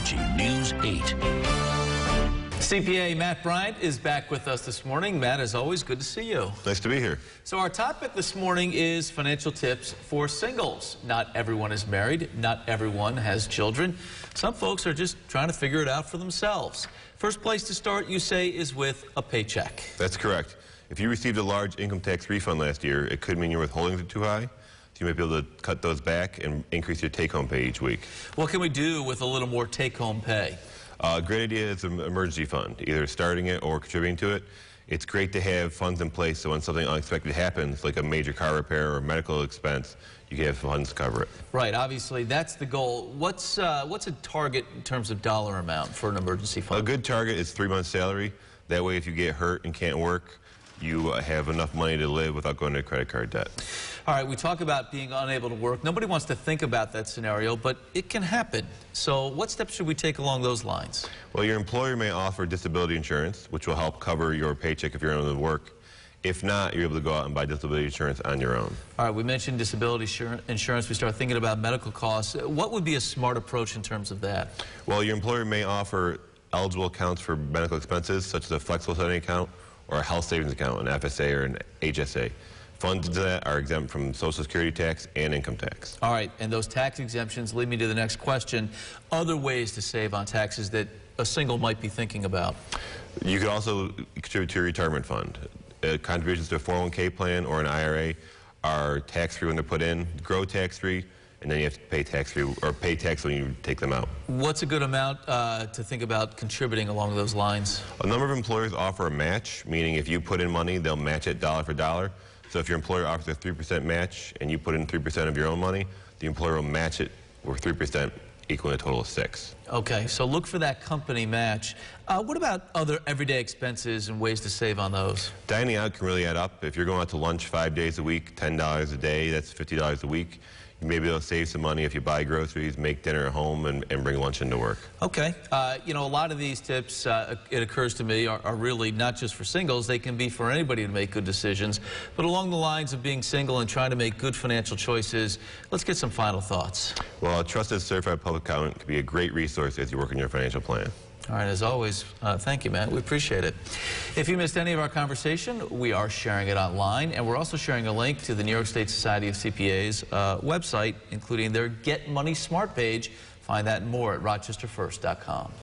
watching News 8. CPA Matt Bryant is back with us this morning. Matt, as always, good to see you. Nice to be here. So our topic this morning is financial tips for singles. Not everyone is married. Not everyone has children. Some folks are just trying to figure it out for themselves. First place to start, you say, is with a paycheck. That's correct. If you received a large income tax refund last year, it could mean your withholdings are too high. So you might be able to cut those back and increase your take-home pay each week. What can we do with a little more take-home pay? A great idea is an emergency fund, either starting it or contributing to it. It's great to have funds in place so when something unexpected happens, like a major car repair or medical expense, you can have funds to cover it. Right, obviously, that's the goal. What's a target in terms of dollar amount for an emergency fund? A good target is 3 months' salary. That way, if you get hurt and can't work, you have enough money to live without going into credit card debt. All right, we talk about being unable to work. Nobody wants to think about that scenario, but it can happen. So what steps should we take along those lines? Well, your employer may offer disability insurance, which will help cover your paycheck if you're unable to work. If not, you're able to go out and buy disability insurance on your own. All right, we mentioned disability insurance. We start thinking about medical costs. What would be a smart approach in terms of that? Well, your employer may offer eligible accounts for medical expenses, such as a flexible spending account or a health savings account, an FSA or an HSA. Funds into that are exempt from Social Security tax and income tax. All right, and those tax exemptions lead me to the next question. Other ways to save on taxes that a single might be thinking about? You could also contribute to your retirement fund. Contributions to a 401k plan or an IRA are tax-free when they're put in, grow tax-free, and then you have to pay tax-free or pay tax when you take them out. What's a good amount to think about contributing along those lines? A number of employers offer a match, meaning if you put in money, they'll match it dollar for dollar. So if your employer offers a 3% match and you put in 3% of your own money, the employer will match it with 3%, equaling a total of 6. Okay, so look for that company match. What about other everyday expenses and ways to save on those? Dining out can really add up. If you're going out to lunch 5 days a week, $10 a day, that's $50 a week. You may be able to save some money if you buy groceries, make dinner at home, and bring lunch into work. Okay. You know, a lot of these tips, it occurs to me, are really not just for singles. They can be for anybody to make good decisions. But along the lines of being single and trying to make good financial choices, let's get some final thoughts. Well, a trusted certified public accountant can be a great resource as you work on your financial plan. All right, as always, thank you, Matt. We appreciate it. If you missed any of our conversation, we are sharing it online, and we're also sharing a link to the New York State Society of CPAs website, including their Get Money Smart page. Find that and more at rochesterfirst.com.